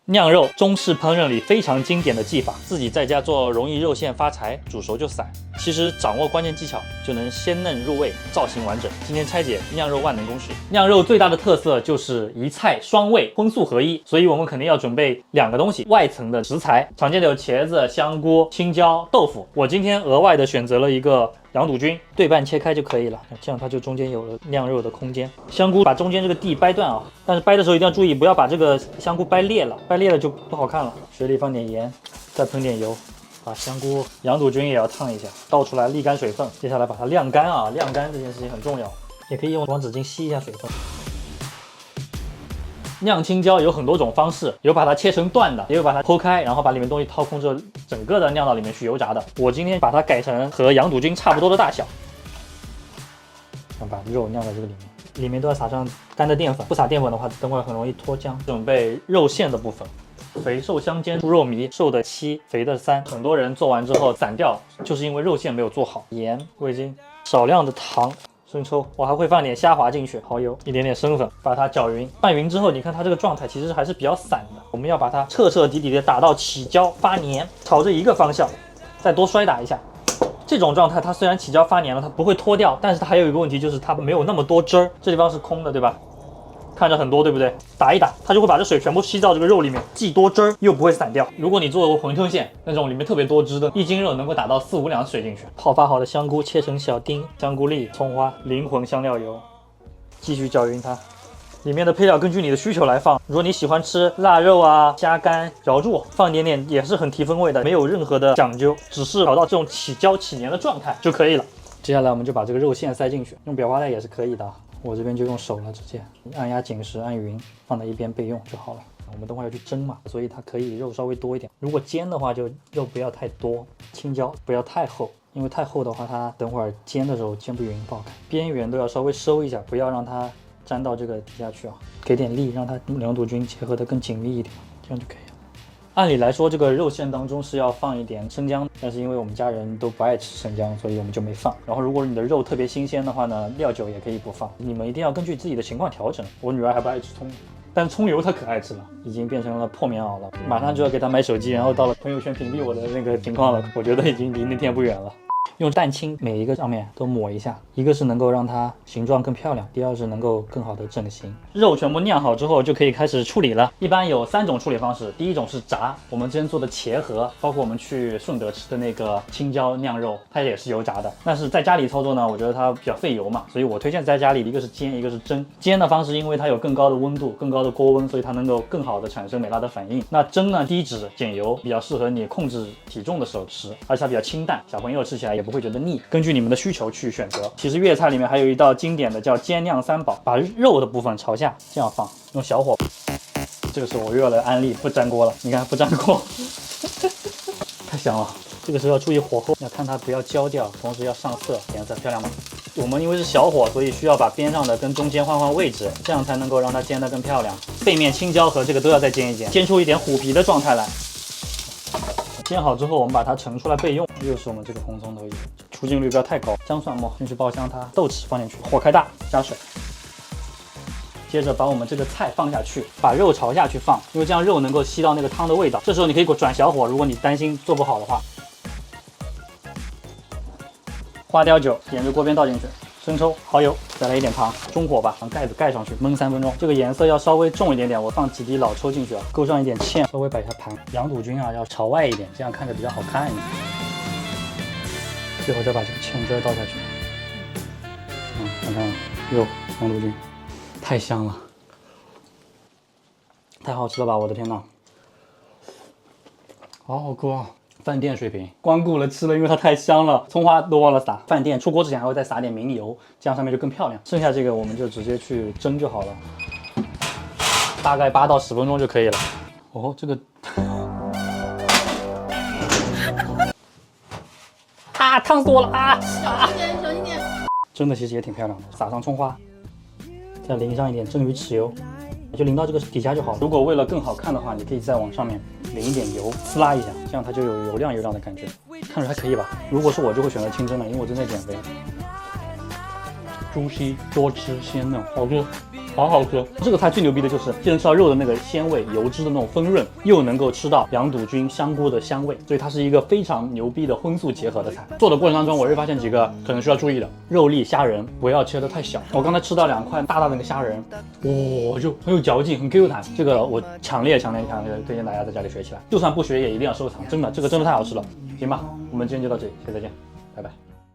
酿肉，中式烹饪里非常经典的技法，自己在家做容易肉馅发柴，煮熟就散。其实掌握关键技巧，就能鲜嫩入味，造型完整。今天拆解酿肉万能公式。酿肉最大的特色就是一菜双味，荤素合一，所以我们肯定要准备2个东西，外层的食材，常见的有茄子、香菇、青椒、豆腐。我今天额外的选择了一个羊肚菌，对半切开就可以了，这样它就中间有了酿肉的空间。香菇把中间这个蒂掰断啊，但是掰的时候一定要注意，不要把这个香菇掰裂了，掰裂了就不好看了。水里放点盐，再喷点油，把香菇、羊肚菌也要烫一下，倒出来沥干水分。接下来把它晾干啊，晾干这件事情很重要，也可以用网纸巾吸一下水分。酿青椒有很多种方式，有把它切成段的，也有把它剖开，然后把里面东西掏空之后，整个的酿到里面去油炸的。我今天把它改成和羊肚菌差不多的大小，把肉酿在这个里面，里面都要撒上干的淀粉，不撒淀粉的话，等会很容易脱浆。准备肉馅的部分，肥瘦相间，猪肉糜，瘦的7，肥的3。很多人做完之后散掉，就是因为肉馅没有做好。盐、味精，少量的糖。生抽，我还会放点虾滑进去，蚝油，一点点生粉，把它搅匀。拌匀之后，你看它这个状态其实还是比较散的。我们要把它彻彻底底的打到起胶发黏，朝着一个方向，再多摔打一下。这种状态它虽然起胶发黏了，它不会脱掉，但是它还有一个问题，就是它没有那么多汁儿，这地方是空的，对吧？看着很多，对不对？打一打，它就会把这水全部吸到这个肉里面，既多汁儿又不会散掉。如果你做馄饨馅那种里面特别多汁的，1斤肉能够打到4、5两水进去。泡发好的香菇切成小丁，香菇粒、葱花、灵魂香料油，继续搅匀它。里面的配料根据你的需求来放，如果你喜欢吃腊肉啊、虾干、瑶柱，放一点点也是很提风味的，没有任何的讲究，只是搞到这种起胶起黏的状态就可以了。接下来我们就把这个肉馅塞进去，用裱花袋也是可以的。我这边就用手了，直接按压紧实，按匀，放在一边备用就好了。我们等会要去蒸嘛，所以它可以肉稍微多一点。如果煎的话，就肉不要太多，青椒不要太厚，因为太厚的话，它等会儿煎的时候煎不匀，不好看。边缘都要稍微收一下，不要让它粘到这个底下去啊，给点力，让它两肚菌结合得更紧密一点，这样就可以了。按理来说，这个肉馅当中是要放一点生姜，但是因为我们家人都不爱吃生姜，所以我们就没放。然后，如果你的肉特别新鲜的话呢，料酒也可以不放。你们一定要根据自己的情况调整。我女儿还不爱吃葱，但葱油她可爱吃了，已经变成了破棉袄了。马上就要给她买手机，然后到了朋友圈屏蔽我的那个情况了。我觉得已经离那天不远了。用蛋清每一个上面都抹一下，一个是能够让它形状更漂亮，第二是能够更好的整形。肉全部酿好之后就可以开始处理了。一般有3种处理方式，第一种是炸，我们之前做的茄盒，包括我们去顺德吃的那个青椒酿肉，它也是油炸的。但是在家里操作呢，我觉得它比较费油嘛，所以我推荐在家里一个是煎，一个是蒸。煎的方式因为它有更高的温度，更高的锅温，所以它能够更好的产生美拉德反应。那蒸呢，低脂减油，比较适合你控制体重的时候吃，而且它比较清淡，小朋友吃起来也不会觉得腻。根据你们的需求去选择。其实粤菜里面还有一道经典的叫煎酿3宝，把肉的部分朝下这样放，用小火。这个是我又要来安利不粘锅了，你看不粘锅，太香了。这个时候要注意火候，要看它不要焦掉，同时要上色，颜色漂亮吗？我们因为是小火，所以需要把边上的跟中间换位置，这样才能够让它煎得更漂亮。背面青椒和这个都要再煎一煎，煎出一点虎皮的状态来。煎好之后，我们把它盛出来备用。又是我们这个红葱头油，出镜率不要太高。姜蒜末进去爆香它，豆豉放进去，火开大，加水。接着把我们这个菜放下去，把肉朝下去放，因为这样肉能够吸到那个汤的味道。这时候你可以转小火，如果你担心做不好的话。花雕酒沿着锅边倒进去，生抽、蚝油，再来一点糖，中火把盖子盖上去，焖3分钟。这个颜色要稍微重一点点，我放几滴老抽进去啊，勾上一点芡，稍微摆一下盘。羊肚菌啊要朝外一点，这样看着比较好看一点。最后再把这个芡汁倒下去。看看肉，羊肚菌，太香了，太好吃了吧！我的天哪，好喝啊！饭店水平，光顾了吃了，因为它太香了，葱花都忘了撒。饭店出锅之前还会再撒点明油，这样上面就更漂亮。剩下这个我们就直接去蒸就好了，大概8到10分钟就可以了。哦，这个啊，烫死我了啊！小心点，小心点。蒸的其实也挺漂亮的，撒上葱花，再淋上一点蒸鱼豉油，就淋到这个底下就好。如果为了更好看的话，你可以再往上面淋一点油，呲啦一下，这样它就有油亮油亮的感觉，看着还可以吧。如果是我就会选择清蒸了，因为我正在减肥。猪膝多吃鲜嫩，好吃。好好吃。这个菜最牛逼的就是既能吃到肉的那个鲜味、油脂的那种丰润，又能够吃到羊肚菌、香菇的香味，所以它是一个非常牛逼的荤素结合的菜。做的过程当中，我会发现几个可能需要注意的：肉粒虾仁不要切得太小。我刚才吃到2块大大的那个虾仁，就很有嚼劲，很 Q 弹。这个我强烈推荐大家在家里学起来，就算不学也一定要收藏，真的，这个真的太好吃了。行吧，我们今天就到这里，下次再见，拜拜。